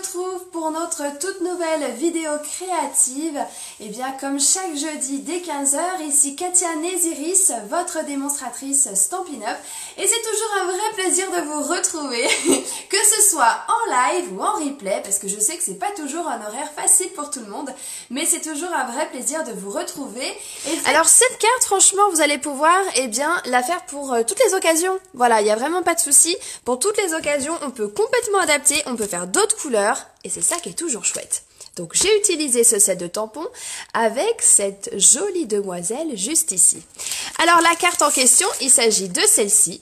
retrouve pour notre toute nouvelle vidéo créative. Et bien comme chaque jeudi dès 15 h, ici Katia Néziris, votre démonstratrice Stampin' Up. Et c'est toujours un vrai plaisir de vous retrouver, que ce soit en live ou en replay, parce que je sais que c'est pas toujours un horaire facile pour tout le monde, mais c'est toujours un vrai plaisir de vous retrouver. Alors cette carte, franchement, vous allez pouvoir la faire pour toutes les occasions. Voilà, il n'y a vraiment pas de souci. Pour toutes les occasions, on peut complètement adapter, on peut faire d'autres couleurs, et c'est ça qui est toujours chouette. Donc j'ai utilisé ce set de tampons avec cette jolie demoiselle juste ici. Alors la carte en question, il s'agit de celle-ci.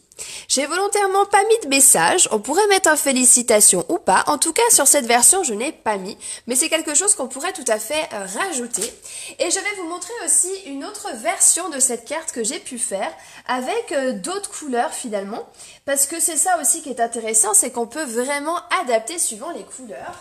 J'ai volontairement pas mis de message, on pourrait mettre un félicitation ou pas. En tout cas sur cette version je n'ai pas mis, mais c'est quelque chose qu'on pourrait tout à fait rajouter. Et je vais vous montrer aussi une autre version de cette carte que j'ai pu faire avec d'autres couleurs finalement. Parce que c'est ça aussi qui est intéressant, c'est qu'on peut vraiment adapter suivant les couleurs.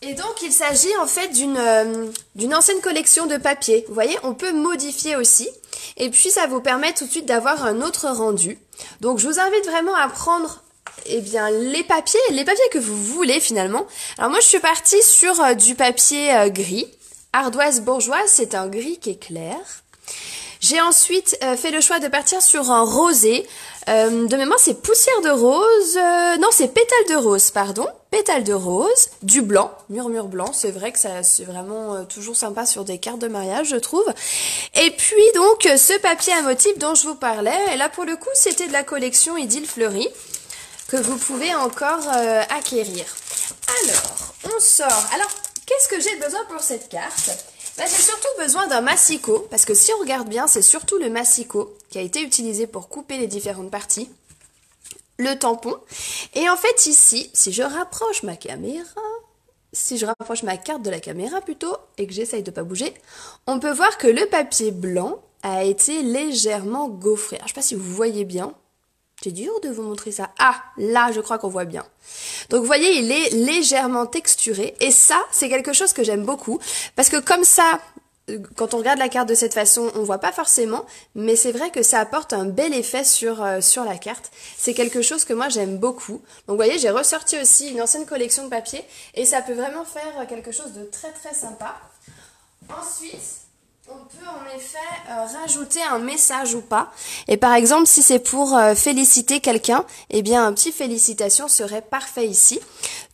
Et donc il s'agit en fait d'une ancienne collection de papier. Vous voyez, on peut modifier aussi. Et puis ça vous permet tout de suite d'avoir un autre rendu. Donc je vous invite vraiment à prendre les papiers que vous voulez finalement. Alors moi je suis partie sur du papier gris. Ardoise bourgeoise, c'est un gris qui est clair. J'ai ensuite fait le choix de partir sur un rosé. De mémoire, c'est poussière de rose. Non, c'est pétale de rose, pardon. Pétale de rose. Du blanc, murmure blanc. C'est vrai que ça, c'est vraiment toujours sympa sur des cartes de mariage, je trouve. Et puis, donc, ce papier à motif dont je vous parlais. Et là, pour le coup, c'était de la collection Idylle Fleurie que vous pouvez encore acquérir. Alors, on sort. Alors, qu'est-ce que j'ai besoin pour cette carte ? J'ai surtout besoin d'un massicot, parce que si on regarde bien, c'est surtout le massicot qui a été utilisé pour couper les différentes parties, le tampon, et en fait ici, si je rapproche ma carte de la caméra plutôt, et que j'essaye de pas bouger, on peut voir que le papier blanc a été légèrement gaufré. Alors, je sais pas si vous voyez bien. C'est dur de vous montrer ça. Ah, là, je crois qu'on voit bien. Donc, vous voyez, il est légèrement texturé. Et ça, c'est quelque chose que j'aime beaucoup. Parce que comme ça, quand on regarde la carte de cette façon, on voit pas forcément. Mais c'est vrai que ça apporte un bel effet sur la carte. C'est quelque chose que moi, j'aime beaucoup. Donc, vous voyez, j'ai ressorti aussi une ancienne collection de papier. Et ça peut vraiment faire quelque chose de très, très sympa. Ensuite, on peut en effet rajouter un message ou pas. Et par exemple, si c'est pour féliciter quelqu'un, eh bien un petit félicitation serait parfait ici.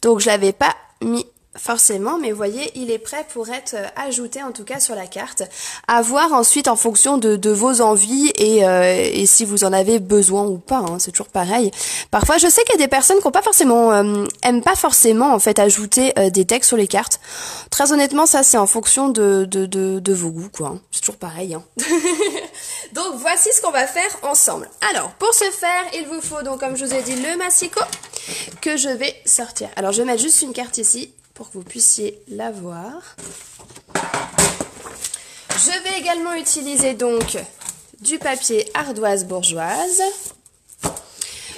Donc je l'avais pas mis forcément, mais vous voyez, il est prêt pour être ajouté en tout cas sur la carte. À voir ensuite en fonction de vos envies et si vous en avez besoin ou pas, hein, c'est toujours pareil. Parfois, je sais qu'il y a des personnes qui aiment pas forcément en fait ajouter des textes sur les cartes. Très honnêtement, ça c'est en fonction de vos goûts, quoi. Hein. C'est toujours pareil. Hein. Donc voici ce qu'on va faire ensemble. Alors, pour ce faire, il vous faut donc, comme je vous ai dit, le massicot que je vais sortir. Alors, je vais mettre juste une carte ici pour que vous puissiez la voir. Je vais également utiliser donc du papier ardoise bourgeoise.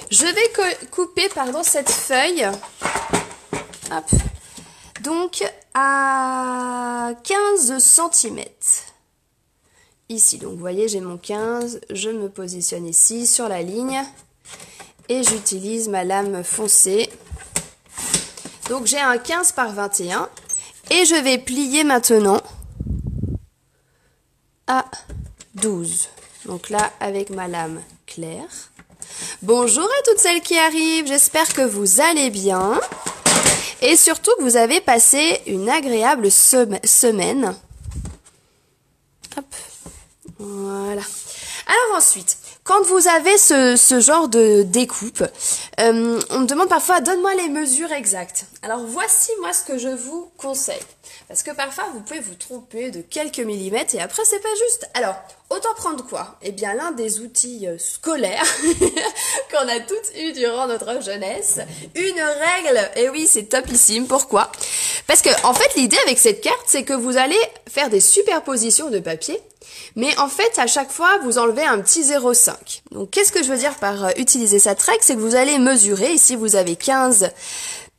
Je vais couper cette feuille donc à 15 cm. Ici, donc vous voyez, j'ai mon 15, je me positionne ici sur la ligne et j'utilise ma lame foncée. Donc j'ai un 15 par 21 et je vais plier maintenant à 12. Donc là, avec ma lame claire. Bonjour à toutes celles qui arrivent, j'espère que vous allez bien et surtout que vous avez passé une agréable semaine. Hop, voilà. Alors ensuite, quand vous avez ce genre de découpe, on me demande parfois, donne-moi les mesures exactes. Alors voici moi ce que je vous conseille. Parce que parfois vous pouvez vous tromper de quelques millimètres et après c'est pas juste. Alors, autant prendre quoi? Eh bien l'un des outils scolaires qu'on a toutes eu durant notre jeunesse. Une règle, et oui c'est topissime, pourquoi? Parce que en fait l'idée avec cette carte c'est que vous allez faire des superpositions de papier. Mais en fait, à chaque fois, vous enlevez un petit 0,5. Donc, qu'est-ce que je veux dire par utiliser cette règle? C'est que vous allez mesurer. Ici, vous avez 15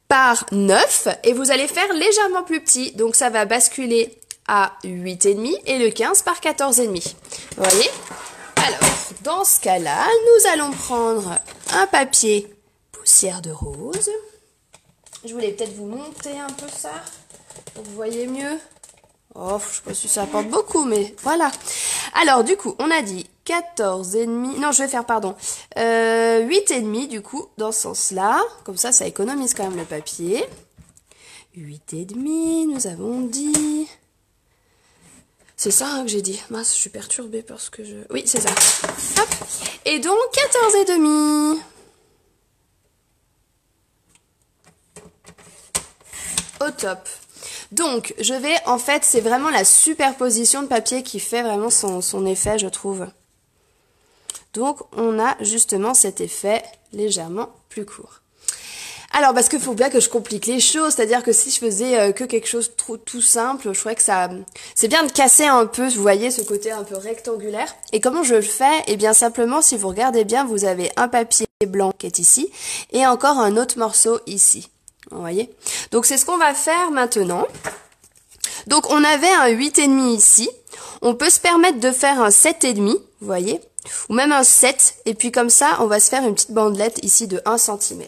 par 9 et vous allez faire légèrement plus petit. Donc, ça va basculer à 8,5 et le 15 par 14,5. Vous voyez? Alors, dans ce cas-là, nous allons prendre un papier poussière de rose. Je voulais peut-être vous monter un peu ça, pour que vous voyez mieux. Oh, je sais pas si ça apporte beaucoup, mais voilà. Alors, du coup, on a dit 14,5. Non, je vais faire, pardon. 8,5, du coup, dans ce sens-là. Comme ça économise quand même le papier. 8,5, nous avons dit... C'est ça hein, que j'ai dit. Mince, je suis perturbée parce que je... Oui, c'est ça. Hop. Et donc, 14,5. Au top. Donc, je vais, en fait, c'est vraiment la superposition de papier qui fait vraiment son effet, je trouve. Donc, on a justement cet effet légèrement plus court. Alors, parce qu'il faut bien que je complique les choses, c'est-à-dire que si je faisais que quelque chose tout simple, je trouvais que ça... C'est bien de casser un peu, vous voyez, ce côté un peu rectangulaire. Et comment je le fais? Eh bien, simplement, si vous regardez bien, vous avez un papier blanc qui est ici, et encore un autre morceau ici. Vous voyez? Donc, c'est ce qu'on va faire maintenant. Donc, on avait un 8,5 ici. On peut se permettre de faire un 7,5, vous voyez? Ou même un 7. Et puis, comme ça, on va se faire une petite bandelette ici de 1 cm.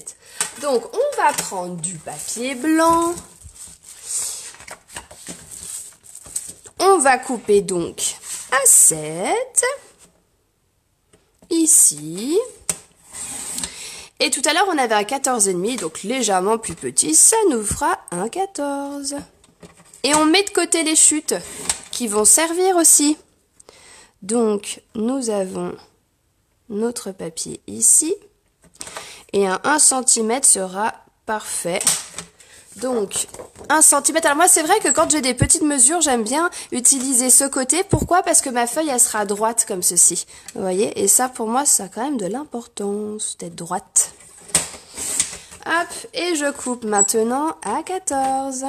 Donc, on va prendre du papier blanc. On va couper donc à 7. Ici. Et tout à l'heure, on avait un 14,5, donc légèrement plus petit. Ça nous fera un 14. Et on met de côté les chutes qui vont servir aussi. Donc, nous avons notre papier ici. Et un 1 cm sera parfait. Donc, 1 cm. Alors moi, c'est vrai que quand j'ai des petites mesures, j'aime bien utiliser ce côté. Pourquoi? Parce que ma feuille, elle sera droite comme ceci. Vous voyez? Et ça, pour moi, ça a quand même de l'importance d'être droite. Hop, et je coupe maintenant à 14.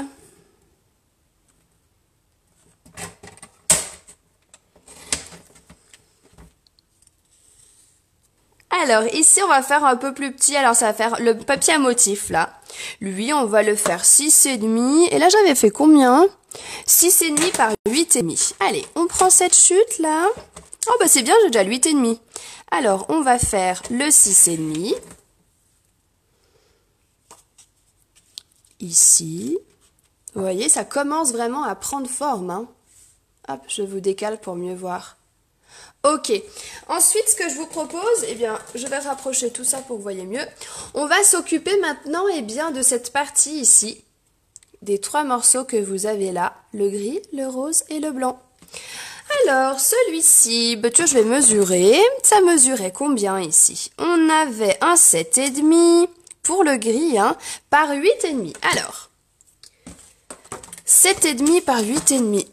Alors, ici, on va faire un peu plus petit. Alors, ça va faire le papier à motif, là. Lui, on va le faire 6,5. Et là, j'avais fait combien? 6,5 par 8,5. Allez, on prend cette chute, là. Oh, bah, c'est bien, j'ai déjà le 8,5. Alors, on va faire le 6,5. Ici. Vous voyez, ça commence vraiment à prendre forme, hein. Hop, je vous décale pour mieux voir. Ok, ensuite ce que je vous propose, eh bien, je vais rapprocher tout ça pour que vous voyez mieux. On va s'occuper maintenant eh bien, de cette partie ici, des 3 morceaux que vous avez là, le gris, le rose et le blanc. Alors, celui-ci, bah, tu vois, je vais mesurer. Ça mesurait combien ici? On avait un 7,5 pour le gris, hein, par 8,5. Alors, 7,5 par 8,5,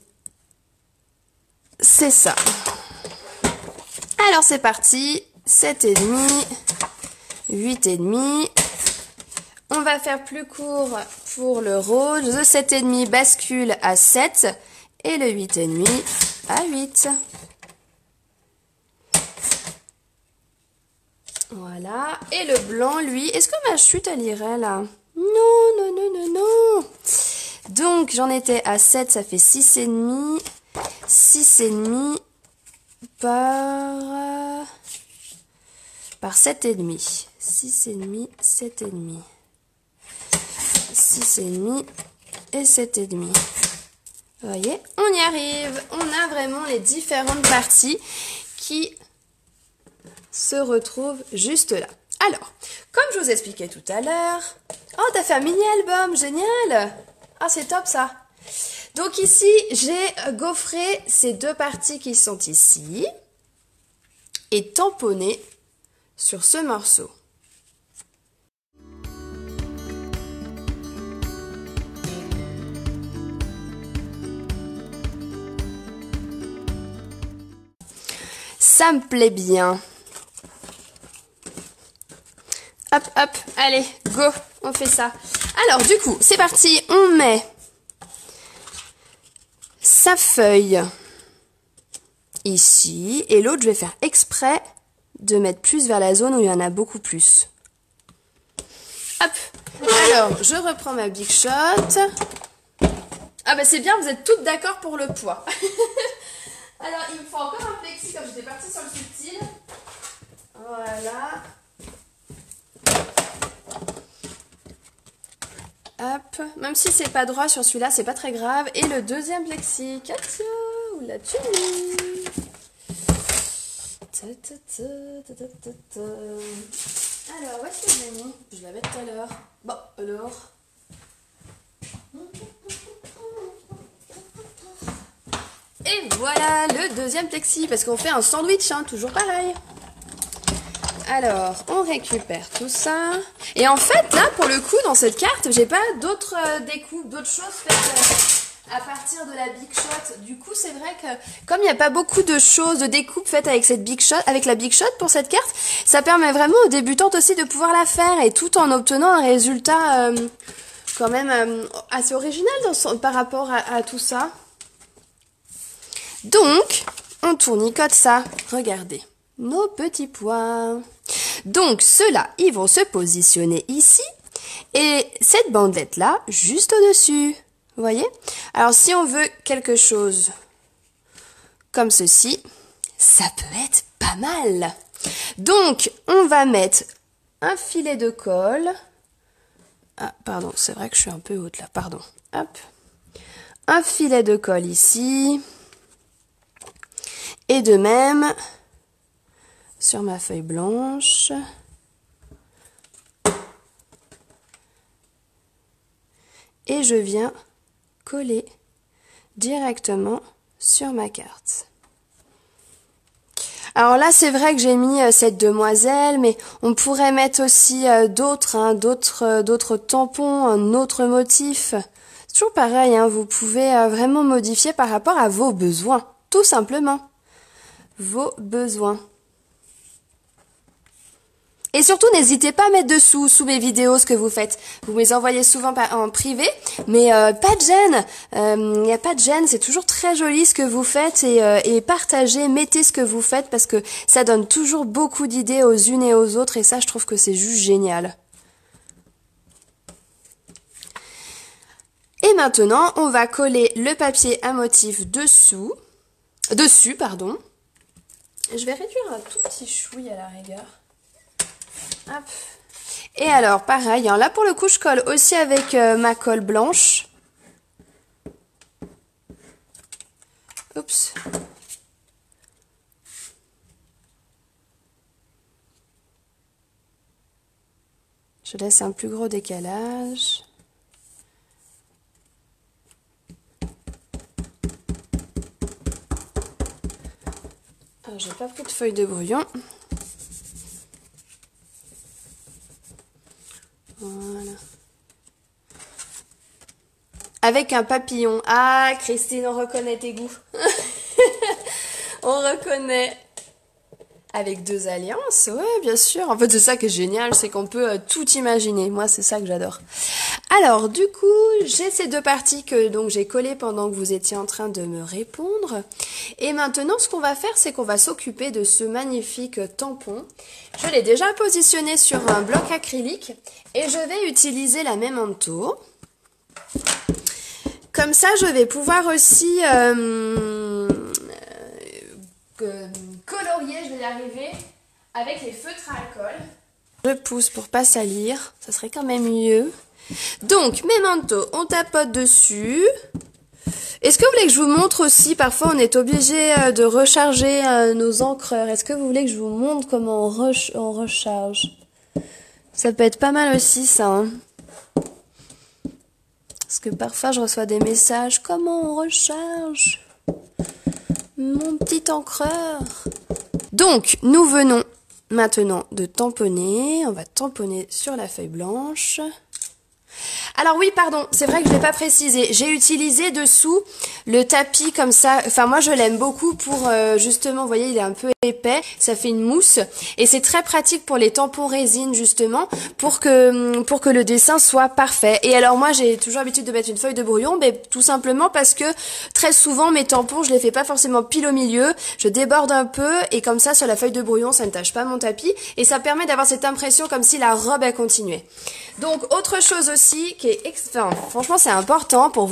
c'est ça. Alors c'est parti, 7,5, 8,5. On va faire plus court pour le rose. Le 7,5 bascule à 7 et le 8,5 à 8. Voilà. Et le blanc, lui, est-ce que ma chute, elle irait là? Non, non, non, non, non. Donc j'en étais à 7, ça fait 6,5. 6,5 par 7,5. 6,5, 7,5. 6,5 et 7,5. Vous voyez, on y arrive. On a vraiment les différentes parties qui se retrouvent juste là. Alors, comme je vous expliquais tout à l'heure... Oh, t'as fait un mini-album, génial! Ah, c'est top ça! Donc ici, j'ai gaufré ces 2 parties qui sont ici et tamponné sur ce morceau. Ça me plaît bien. Hop, hop, allez, go, on fait ça. Alors du coup, c'est parti, on met sa feuille ici et l'autre, je vais faire exprès de mettre plus vers la zone où il y en a beaucoup plus. Hop, alors je reprends ma Big Shot. Ah bah c'est bien, vous êtes toutes d'accord pour le poids. Alors il me faut encore un plexi comme j'étais partie sur le subtil. Voilà. Hop, même si c'est pas droit sur celui-là, c'est pas très grave. Et le deuxième plexi, Katia, où l'as-tu mis? Alors, où est-ce que je l'ai mis? Je l'avais tout à l'heure. Bon, alors. Et voilà le deuxième plexi, parce qu'on fait un sandwich, hein, toujours pareil. Alors, on récupère tout ça. Et en fait, là, pour le coup, dans cette carte, j'ai pas d'autres découpes, d'autres choses faites à partir de la Big Shot. Du coup, c'est vrai que, comme il n'y a pas beaucoup de choses, de découpes faites avec cette Big Shot, avec la Big Shot pour cette carte, ça permet vraiment aux débutantes aussi de pouvoir la faire, et tout en obtenant un résultat quand même assez original par rapport à tout ça. Donc, on tournicote ça. Regardez, nos petits pois. Donc, ceux-là, ils vont se positionner ici. Et cette bandelette-là, juste au-dessus. Vous voyez? Alors, si on veut quelque chose comme ceci, ça peut être pas mal. Donc, on va mettre un filet de colle. Ah, pardon, c'est vrai que je suis un peu haute là, pardon. Hop. Un filet de colle ici. Et de même, sur ma feuille blanche, et je viens coller directement sur ma carte. Alors là, c'est vrai que j'ai mis cette demoiselle, mais on pourrait mettre aussi d'autres tampons, un autre motif. C'est toujours pareil, hein, vous pouvez vraiment modifier par rapport à vos besoins, tout simplement. Vos besoins. Et surtout, n'hésitez pas à mettre dessous, sous mes vidéos, ce que vous faites. Vous me les envoyez souvent en privé, mais pas de gêne. Il n'y a pas de gêne, c'est toujours très joli ce que vous faites et partagez, mettez ce que vous faites parce que ça donne toujours beaucoup d'idées aux unes et aux autres et ça, je trouve que c'est juste génial. Et maintenant, on va coller le papier à motif dessus, pardon. Je vais réduire un tout petit chouï à la rigueur. Hop. Et alors, pareil, hein, là pour le coup, je colle aussi avec ma colle blanche. Oups. Je laisse un plus gros décalage. J'ai pas pris de feuille de brouillon. Voilà. Avec un papillon. Ah, Christine, on reconnaît tes goûts. On reconnaît. Avec 2 alliances, ouais, bien sûr. En fait, c'est ça qui est génial, c'est qu'on peut tout imaginer. Moi, c'est ça que j'adore. Alors, du coup, j'ai ces 2 parties que donc j'ai collées pendant que vous étiez en train de me répondre. Et maintenant, ce qu'on va faire, c'est qu'on va s'occuper de ce magnifique tampon. Je l'ai déjà positionné sur un bloc acrylique et je vais utiliser la Memento. Comme ça, je vais pouvoir aussi colorier, je vais y arriver, avec les feutres à alcool. Je pousse pour pas salir, ça serait quand même mieux. Donc, Memento, on tapote dessus. Est-ce que vous voulez que je vous montre aussi, parfois on est obligé de recharger nos encreurs. Est-ce que vous voulez que je vous montre comment on recharge? Ça peut être pas mal aussi ça. Hein. Parce que parfois je reçois des messages, comment on recharge mon petit encreur. Donc, nous venons maintenant de tamponner. On va tamponner sur la feuille blanche. Alors oui, pardon, c'est vrai que je l'ai pas précisé. J'ai utilisé dessous le tapis comme ça. Enfin, moi, je l'aime beaucoup pour justement, vous voyez, il est un peu épais. Ça fait une mousse. Et c'est très pratique pour les tampons résine, justement, pour que le dessin soit parfait. Et alors, moi, j'ai toujours l'habitude de mettre une feuille de brouillon, mais tout simplement parce que très souvent, mes tampons, je les fais pas forcément pile au milieu. Je déborde un peu et comme ça, sur la feuille de brouillon, ça ne tâche pas mon tapis. Et ça permet d'avoir cette impression comme si la robe, elle continuait. Donc, autre chose aussi, aussi qui est, enfin, franchement, c'est important pour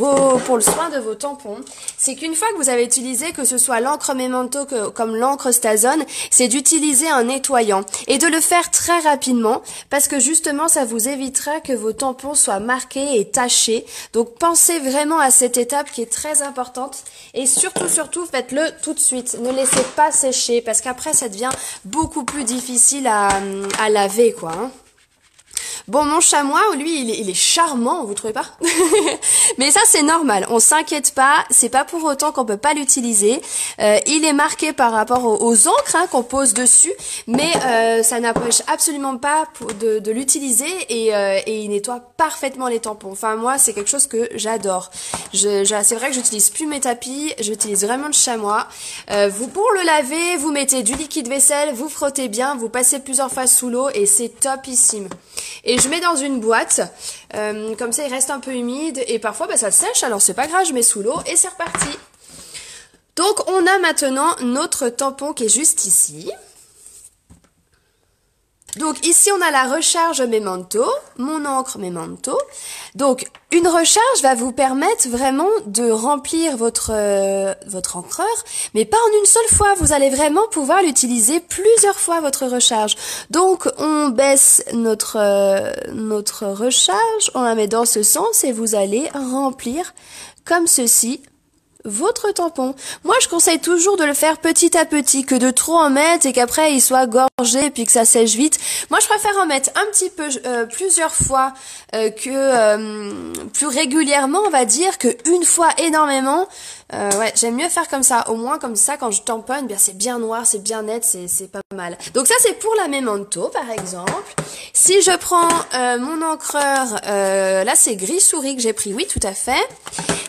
le soin de vos tampons, c'est qu'une fois que vous avez utilisé, que ce soit l'encre Memento comme l'encre Stazone, c'est d'utiliser un nettoyant et de le faire très rapidement parce que justement, ça vous évitera que vos tampons soient marqués et tachés. Donc, pensez vraiment à cette étape qui est très importante et surtout, faites-le tout de suite. Ne laissez pas sécher parce qu'après, ça devient beaucoup plus difficile à laver, quoi. Hein. Bon, mon chamois, lui, il est charmant, vous trouvez pas? Mais ça, c'est normal. On s'inquiète pas. C'est pas pour autant qu'on peut pas l'utiliser. Il est marqué par rapport aux encres hein, qu'on pose dessus, mais ça n'empêche absolument pas de l'utiliser et il nettoie parfaitement les tampons. Enfin, moi, c'est quelque chose que j'adore. C'est vrai que j'utilise plus mes tapis. J'utilise vraiment le chamois. Pour le laver, vous mettez du liquide vaisselle, vous frottez bien, vous passez plusieurs fois sous l'eau et c'est topissime. Et je mets dans une boîte, comme ça il reste un peu humide et parfois ça sèche, alors c'est pas grave, je mets sous l'eau et c'est reparti. Donc on a maintenant notre tampon qui est juste ici. Donc ici on a la recharge Memento, mon encre Memento. Donc une recharge va vous permettre vraiment de remplir votre encreur, mais pas en une seule fois. Vous allez vraiment pouvoir l'utiliser plusieurs fois votre recharge. Donc on baisse notre recharge, on la met dans ce sens et vous allez remplir comme ceci votre tampon. Moi, je conseille toujours de le faire petit à petit, que de trop en mettre et qu'après il soit gorgé et puis que ça sèche vite. Moi, je préfère en mettre un petit peu plusieurs fois plus régulièrement, on va dire, que une fois énormément. Ouais, j'aime mieux faire comme ça. Au moins, comme ça, quand je tamponne, bien c'est bien noir, c'est bien net, c'est pas mal. Donc ça, c'est pour la Memento, par exemple. Si je prends mon encreur, là c'est gris souris que j'ai pris, oui, tout à fait.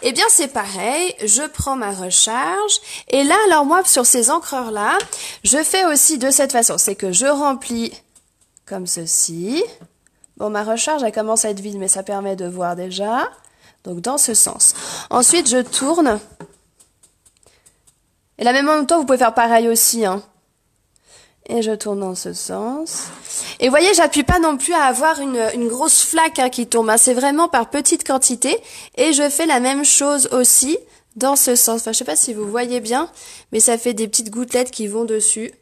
Eh bien, c'est pareil. Je prends ma recharge. Et là, alors moi, sur ces encreurs-là, je fais aussi de cette façon. C'est que je remplis comme ceci. Bon, ma recharge, elle commence à être vide, mais ça permet de voir déjà. Donc, dans ce sens. Ensuite, je tourne. Et là, même en même temps, vous pouvez faire pareil aussi, hein. Et je tourne dans ce sens. Et vous voyez, j'appuie pas non plus à avoir une grosse flaque hein, qui tombe. Hein. C'est vraiment par petite quantité. Et je fais la même chose aussi dans ce sens. Enfin, je sais pas si vous voyez bien, mais ça fait des petites gouttelettes qui vont dessus.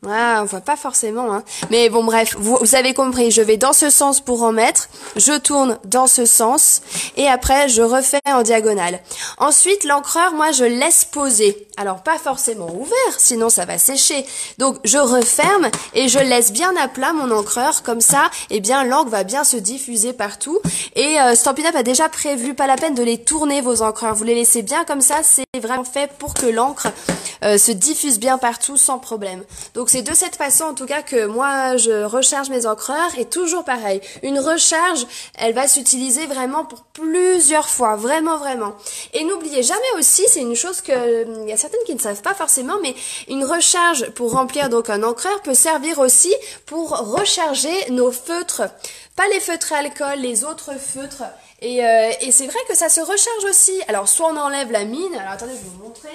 Ah, on voit pas forcément, hein. Mais bon, bref, vous avez compris. Je vais dans ce sens pour en mettre. Je tourne dans ce sens. Et après, je refais en diagonale. Ensuite, l'encreur, moi, je laisse poser. Alors, pas forcément ouvert, sinon ça va sécher. Donc, je referme et je laisse bien à plat mon encreur. Comme ça, eh bien, l'encre va bien se diffuser partout. Et Stampin' Up a déjà prévu, pas la peine de les tourner, vos encreurs. Vous les laissez bien comme ça. C'est vraiment fait pour que l'encre se diffuse bien partout sans problème. Donc, c'est de cette façon en tout cas que moi je recharge mes encreurs et toujours pareil. Une recharge, elle va s'utiliser vraiment pour plusieurs fois, vraiment. Et n'oubliez jamais aussi, c'est une chose que il y a certaines qui ne savent pas forcément, mais une recharge pour remplir donc un encreur peut servir aussi pour recharger nos feutres. Pas les feutres à alcool, les autres feutres. Et c'est vrai que ça se recharge aussi. Alors soit on enlève la mine, alors attendez, je vais vous montrer.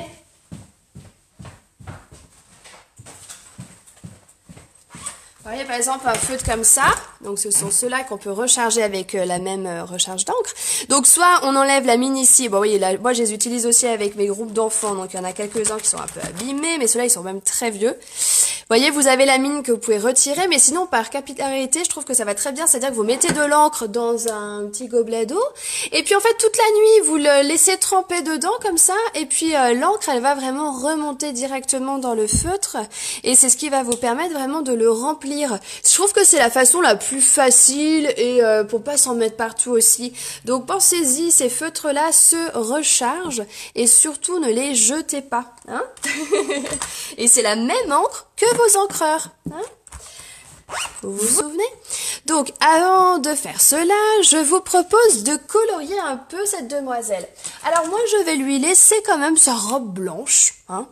Vous voyez par exemple un feutre comme ça, donc ce sont ceux-là qu'on peut recharger avec la même recharge d'encre. Donc soit on enlève la mine ici, bon oui, là, moi je les utilise aussi avec mes groupes d'enfants, donc il y en a quelques-uns qui sont un peu abîmés, mais ceux-là ils sont même très vieux. Vous voyez, vous avez la mine que vous pouvez retirer, mais sinon par capillarité, je trouve que ça va très bien, c'est-à-dire que vous mettez de l'encre dans un petit gobelet d'eau, et puis en fait toute la nuit vous le laissez tremper dedans comme ça, et puis l'encre elle va vraiment remonter directement dans le feutre, et c'est ce qui va vous permettre vraiment de le remplir. Je trouve que c'est la façon la plus facile et pour pas s'en mettre partout aussi. Donc pensez-y, ces feutres-là se rechargent et surtout ne les jetez pas. Hein. Et c'est la même encre que vos encreurs. Hein. Vous vous souvenez? Donc, avant de faire cela, je vous propose de colorier un peu cette demoiselle. Alors moi, je vais lui laisser quand même sa robe blanche. Hein.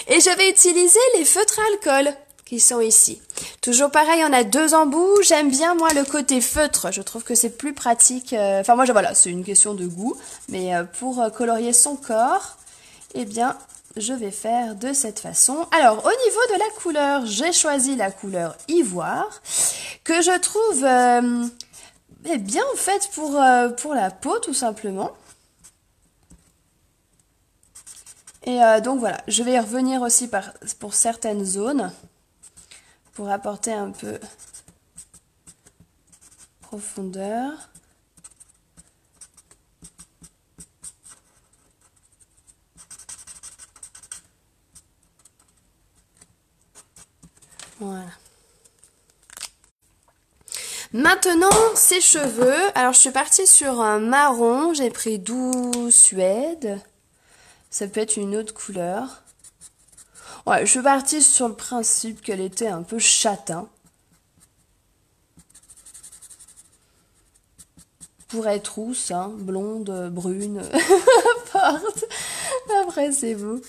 Et je vais utiliser les feutres à alcool qui sont ici. Toujours pareil, on a deux embouts. J'aime bien, moi, le côté feutre. Je trouve que c'est plus pratique. Enfin, moi, voilà, c'est une question de goût. Mais pour colorier son corps, eh bien, je vais faire de cette façon. Alors, au niveau de la couleur, j'ai choisi la couleur ivoire, que je trouve est bien en fait pour la peau tout simplement. Et donc voilà, je vais y revenir aussi pour certaines zones pour apporter un peu de profondeur. Voilà. Maintenant, ses cheveux. Alors, je suis partie sur un marron. J'ai pris Doux Suède. Ça peut être une autre couleur. Ouais, je suis partie sur le principe qu'elle était un peu châtain. Pour être rousse, hein, blonde, brune, n'importe. Après, c'est vous.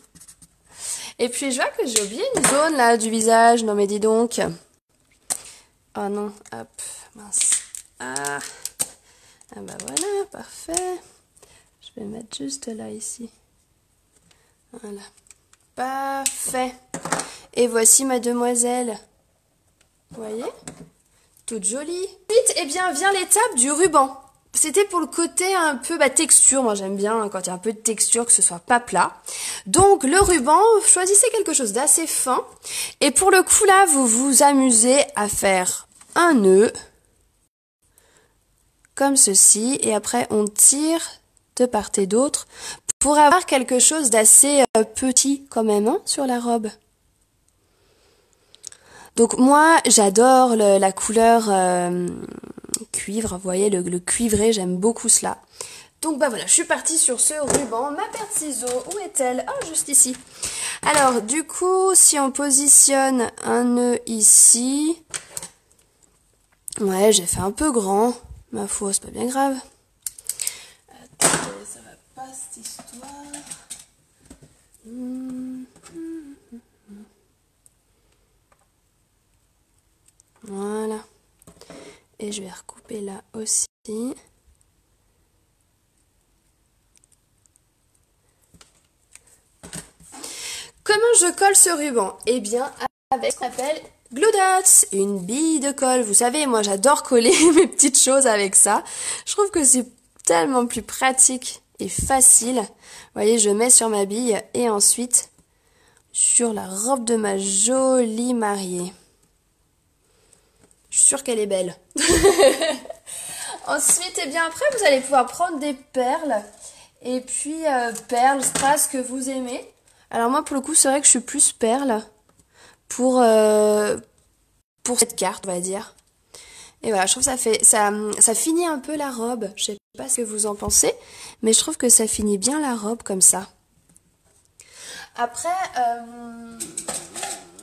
Et puis, je vois que j'ai oublié une zone, là, du visage. Non, mais dis donc. Oh non, hop, mince. Ah bah voilà, parfait. Je vais mettre juste là, ici. Voilà. Parfait. Et voici ma demoiselle. Vous voyez? Toute jolie. Ensuite, eh bien, vient l'étape du ruban. C'était pour le côté un peu texture. Moi, j'aime bien quand il y a un peu de texture, que ce soit pas plat. Donc, le ruban, choisissez quelque chose d'assez fin. Et pour le coup, là, vous vous amusez à faire un nœud. Comme ceci. Et après, on tire de part et d'autre pour avoir quelque chose d'assez petit quand même hein, sur la robe. Donc moi, j'adore la couleur cuivre, vous voyez, le cuivré, j'aime beaucoup cela. Donc bah voilà, je suis partie sur ce ruban. Ma paire de ciseaux, où est-elle? Oh, juste ici. Alors, du coup, si on positionne un nœud ici... Ouais, j'ai fait un peu grand. Ma foi, c'est pas bien grave. Attendez, ça va pas cette histoire. Voilà. Et je vais recouper là aussi. Comment je colle ce ruban? Eh bien, avec ce qu'on appelle Glue Dots, une bille de colle. Vous savez, moi j'adore coller mes petites choses avec ça. Je trouve que c'est tellement plus pratique et facile. Vous voyez, je mets sur ma bille et ensuite sur la robe de ma jolie mariée. Je suis sûre qu'elle est belle. Ensuite, eh bien après, vous allez pouvoir prendre des perles. Et puis, perles, strass que vous aimez. Alors moi, pour le coup, c'est vrai que je suis plus perles pour cette carte, on va dire. Et voilà, je trouve que ça finit un peu la robe. Je sais pas ce que vous en pensez, mais je trouve que ça finit bien la robe comme ça. Après,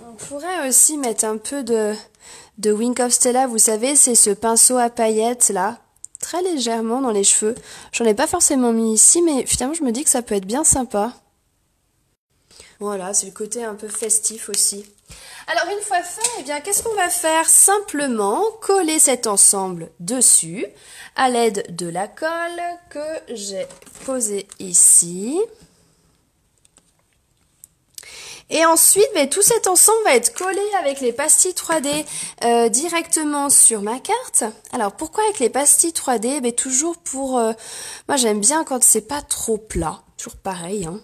on pourrait aussi mettre un peu de Wink of Stella, vous savez, c'est ce pinceau à paillettes là, très légèrement dans les cheveux. J'en ai pas forcément mis ici, mais finalement je me dis que ça peut être bien sympa. Voilà, c'est le côté un peu festif aussi. Alors une fois fait, eh bien qu'est-ce qu'on va faire? Simplement coller cet ensemble dessus à l'aide de la colle que j'ai posée ici. Et ensuite, tout cet ensemble va être collé avec les pastilles 3D directement sur ma carte. Alors, pourquoi avec les pastilles 3D? Toujours pour... moi, j'aime bien quand c'est pas trop plat. Toujours pareil, hein.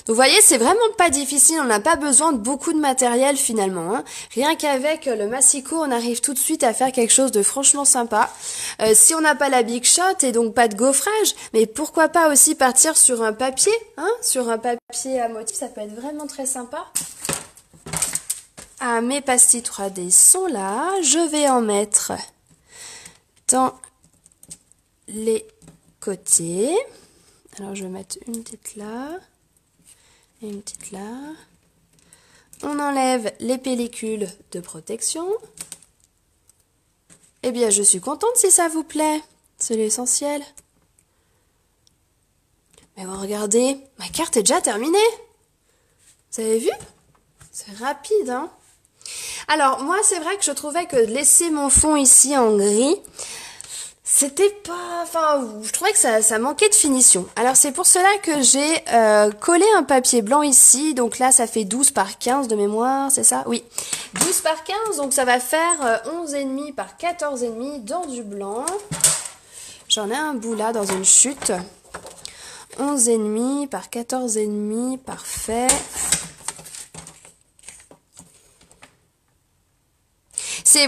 Donc, vous voyez, c'est vraiment pas difficile. On n'a pas besoin de beaucoup de matériel, finalement, hein. Rien qu'avec le massicot, on arrive tout de suite à faire quelque chose de franchement sympa. Si on n'a pas la Big Shot et donc pas de gaufrage, mais pourquoi pas aussi partir sur un papier, hein, sur un papier à motif, ça peut être vraiment très sympa. Ah, mes pastilles 3D sont là. Je vais en mettre dans les côtés. Alors, je vais mettre une petite là et une petite là. On enlève les pellicules de protection. Eh bien, je suis contente si ça vous plaît. C'est l'essentiel. Mais bon, regardez, ma carte est déjà terminée. Vous avez vu? C'est rapide, hein? Alors, moi, c'est vrai que je trouvais que laisser mon fond ici en gris, c'était pas... Enfin, je trouvais que ça manquait de finition. Alors c'est pour cela que j'ai collé un papier blanc ici. Donc là, ça fait 12 par 15 de mémoire, c'est ça? Oui, 12 par 15, donc ça va faire 11,5 par 14,5 dans du blanc. J'en ai un bout là dans une chute. 11,5 par 14,5, parfait.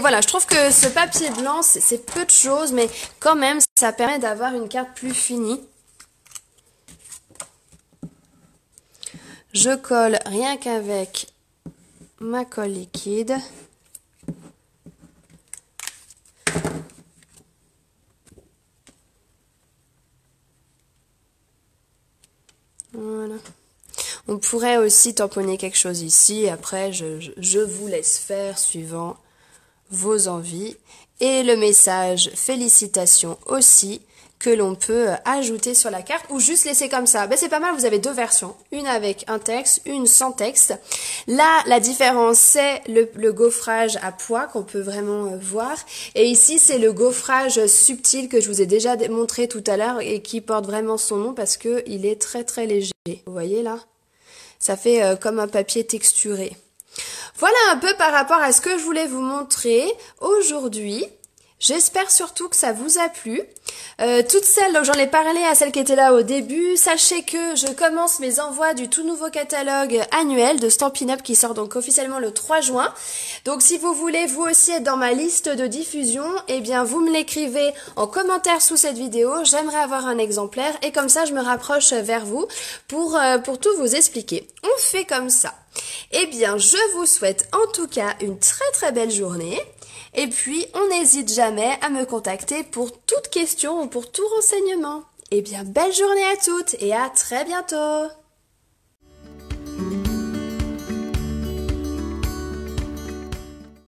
Voilà, je trouve que ce papier blanc, c'est peu de choses, mais quand même, ça permet d'avoir une carte plus finie. Je colle rien qu'avec ma colle liquide. Voilà. On pourrait aussi tamponner quelque chose ici, après je vous laisse faire suivant vos envies. Et le message félicitations aussi que l'on peut ajouter sur la carte ou juste laisser comme ça. Ben, c'est pas mal, vous avez deux versions, une avec un texte, une sans texte. Là, la différence, c'est le gaufrage à poids qu'on peut vraiment voir. Et ici, c'est le gaufrage subtil que je vous ai déjà montré tout à l'heure et qui porte vraiment son nom parce que il est très très léger. Vous voyez là? Ça fait comme un papier texturé. Voilà un peu par rapport à ce que je voulais vous montrer aujourd'hui. J'espère surtout que ça vous a plu. Toutes celles, donc j'en ai parlé à celles qui étaient là au début, sachez que je commence mes envois du tout nouveau catalogue annuel de Stampin' Up qui sort donc officiellement le 3 juin. Donc si vous voulez vous aussi être dans ma liste de diffusion, eh bien vous me l'écrivez en commentaire sous cette vidéo, j'aimerais avoir un exemplaire et comme ça je me rapproche vers vous pour tout vous expliquer. On fait comme ça. Eh bien je vous souhaite en tout cas une très très belle journée. Et puis, on n'hésite jamais à me contacter pour toute question ou pour tout renseignement. Eh bien, belle journée à toutes et à très bientôt!